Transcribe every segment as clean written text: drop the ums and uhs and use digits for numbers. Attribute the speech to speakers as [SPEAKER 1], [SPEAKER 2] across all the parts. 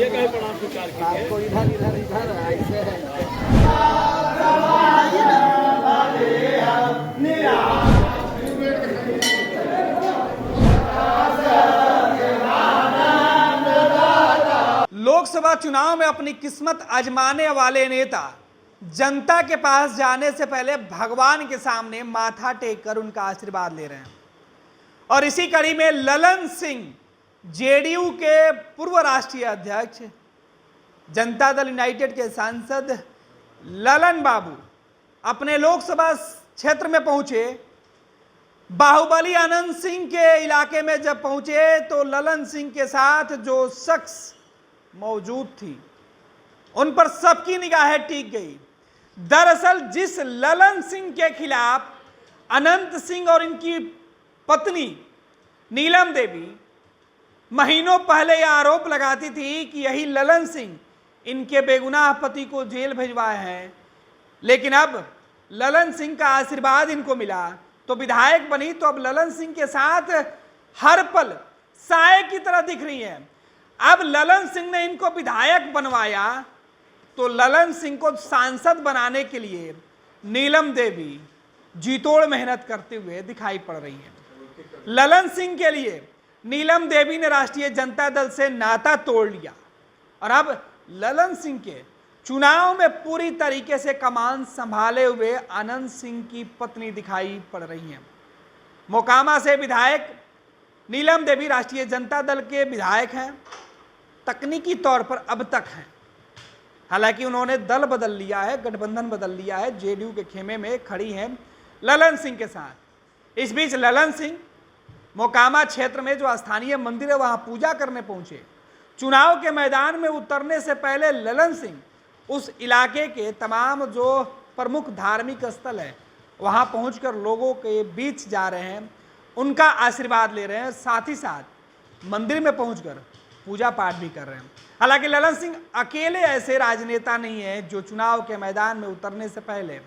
[SPEAKER 1] ये कहीं प्रणाम स्वीकार कीजिए।
[SPEAKER 2] आपको इधर इधर इधर ऐसे है।
[SPEAKER 3] लोकसभा चुनाव में अपनी किस्मत आजमाने वाले नेता जनता के पास जाने से पहले भगवान के सामने माथा टेक कर उनका आशीर्वाद ले रहे हैं। और इसी कड़ी में ललन सिंह, जेडीयू के पूर्व राष्ट्रीय अध्यक्ष, जनता दल यूनाइटेड के सांसद ललन बाबू अपने लोकसभा क्षेत्र में पहुंचे। बाहुबली अनंत सिंह के इलाके में जब पहुंचे तो ललन सिंह के साथ जो शख्स मौजूद थी उन पर सबकी निगाहें टिक गई। दरअसल जिस ललन सिंह के खिलाफ अनंत सिंह और इनकी पत्नी नीलम देवी महीनों पहले यह आरोप लगाती थी कि यही ललन सिंह इनके बेगुनाह पति को जेल भिजवाए हैं, लेकिन अब ललन सिंह का आशीर्वाद इनको मिला तो विधायक बनी, तो अब ललन सिंह के साथ हर पल साए की तरह दिख रही हैं। अब ललन सिंह ने इनको विधायक बनवाया तो ललन सिंह को सांसद बनाने के लिए नीलम देवी जीतोड़ मेहनत करते हुए दिखाई पड़ रही हैं। ललन सिंह के लिए नीलम देवी ने राष्ट्रीय जनता दल से नाता तोड़ लिया और अब ललन सिंह के चुनाव में पूरी तरीके से कमान संभाले हुए अनंत सिंह की पत्नी दिखाई पड़ रही हैं। मोकामा से विधायक नीलम देवी राष्ट्रीय जनता दल के विधायक हैं, तकनीकी तौर पर अब तक हैं। हालांकि उन्होंने दल बदल लिया है, गठबंधन बदल लिया है, जेडीयू के खेमे में खड़ी हैं ललन सिंह के साथ। इस बीच ललन सिंह मोकामा क्षेत्र में जो स्थानीय मंदिर है वहां पूजा करने पहुंचे। चुनाव के मैदान में उतरने से पहले ललन सिंह उस इलाके के तमाम जो प्रमुख धार्मिक स्थल है वहां पहुंचकर लोगों के बीच जा रहे हैं, उनका आशीर्वाद ले रहे हैं, साथ ही साथ मंदिर में पहुंचकर पूजा पाठ भी कर रहे हैं। हालांकि ललन सिंह अकेले ऐसे राजनेता नहीं है जो चुनाव के मैदान में उतरने से पहले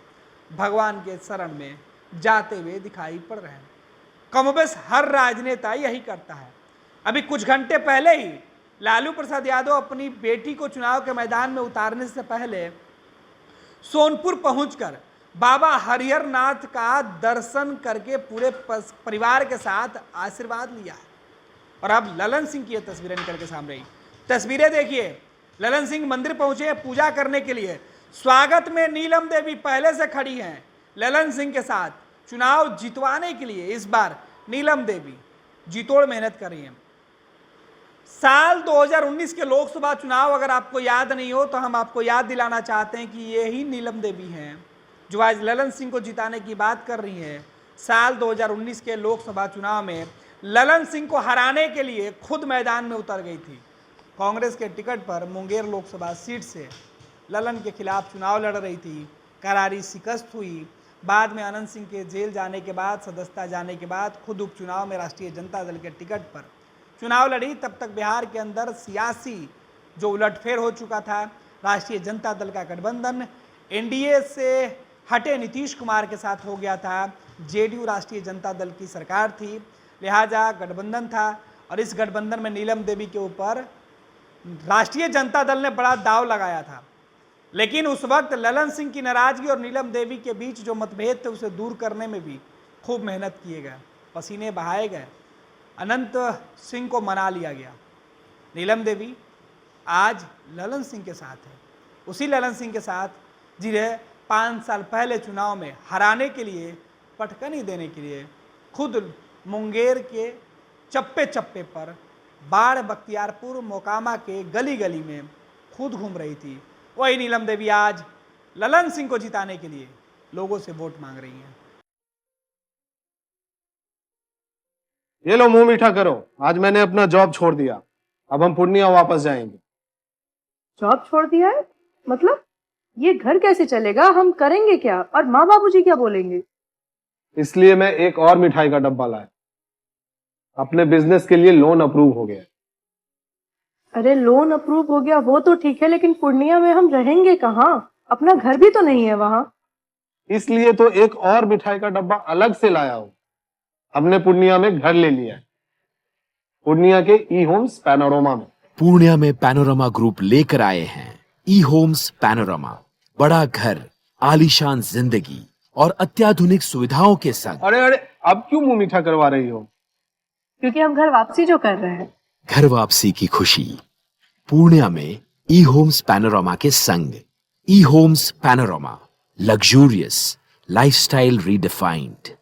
[SPEAKER 3] भगवान के शरण में जाते हुए दिखाई पड़ रहे हैं। कमोबेश हर राजनेता यही करता है। अभी कुछ घंटे पहले ही लालू प्रसाद यादव अपनी बेटी को चुनाव के मैदान में उतारने से पहले सोनपुर पहुंचकर बाबा हरिहर नाथ का दर्शन करके पूरे परिवार के साथ आशीर्वाद लिया है। और अब ललन सिंह की ये तस्वीरें निकल के सामने आई। तस्वीरें देखिए, ललन सिंह मंदिर पहुंचे पूजा करने के लिए। स्वागत में नीलम देवी पहले से खड़ी हैं ललन सिंह के साथ। चुनाव जितवाने के लिए इस बार नीलम देवी जीतोड़ मेहनत कर रही हैं। साल 2019 के लोकसभा चुनाव अगर आपको याद नहीं हो तो हम आपको याद दिलाना चाहते हैं कि ये ही नीलम देवी हैं जो आज ललन सिंह को जिताने की बात कर रही हैं। साल 2019 के लोकसभा चुनाव में ललन सिंह को हराने के लिए खुद मैदान में उतर गई थी। कांग्रेस के टिकट पर मुंगेर लोकसभा सीट से ललन के खिलाफ चुनाव लड़ रही थी। करारी शिकस्त हुई। बाद में अनंत सिंह के जेल जाने के बाद, सदस्यता जाने के बाद खुद उपचुनाव में राष्ट्रीय जनता दल के टिकट पर चुनाव लड़ी। तब तक बिहार के अंदर सियासी जो उलटफेर हो चुका था, राष्ट्रीय जनता दल का गठबंधन एनडीए से हटे नीतीश कुमार के साथ हो गया था। जेडीयू राष्ट्रीय जनता दल की सरकार थी, लिहाजा गठबंधन था और इस गठबंधन में नीलम देवी के ऊपर राष्ट्रीय जनता दल ने बड़ा दांव लगाया था। लेकिन उस वक्त ललन सिंह की नाराजगी और नीलम देवी के बीच जो मतभेद थे उसे दूर करने में भी खूब मेहनत किए गए, पसीने बहाए गए। अनंत सिंह को मना लिया गया। नीलम देवी आज ललन सिंह के साथ है, उसी ललन सिंह के साथ जिन्हें 5 साल पहले चुनाव में हराने के लिए, पटकनी देने के लिए खुद मुंगेर के चप्पे चप्पे पर, बाढ़ बख्तियारपुर मोकामा के गली गली में खुद घूम रही थी। वही नीलम देवी आज ललन सिंह को जिताने के लिए लोगों से वोट मांग रही हैं।
[SPEAKER 4] ये लो मुंह मीठा करो, आज मैंने अपना जॉब छोड़ दिया, अब हम पूर्णिया वापस जाएंगे।
[SPEAKER 5] जॉब छोड़ दिया है? मतलब ये घर कैसे चलेगा? हम करेंगे क्या? और माँ बाबूजी क्या बोलेंगे?
[SPEAKER 4] इसलिए मैं एक और मिठाई का डब्बा लाया। अपने बिजनेस के लिए लोन अप्रूव हो गया।
[SPEAKER 5] अरे लोन अप्रूव हो गया वो तो ठीक है, लेकिन पूर्णिया में हम रहेंगे कहाँ? अपना घर भी तो नहीं है वहाँ।
[SPEAKER 4] इसलिए तो एक और मिठाई का डब्बा अलग से लाया हूँ। हमने पूर्णिया में घर ले लिया है, पूर्णिया के ई होम्स पैनोरमा में।
[SPEAKER 1] पूर्णिया में पैनोरमा ग्रुप लेकर आए हैं ई होम्स पैनोरमा। बड़ा घर, आलीशान जिंदगी और अत्याधुनिक सुविधाओं के संग।
[SPEAKER 4] अरे अरे, अब क्यों मुंह मीठा करवा रही हो?
[SPEAKER 5] क्योंकि हम घर वापसी जो कर रहे हैं।
[SPEAKER 1] घर वापसी की खुशी पूर्णिया में ई होम्स पैनोरमा के संग। ई homes panorama, luxurious lifestyle redefined.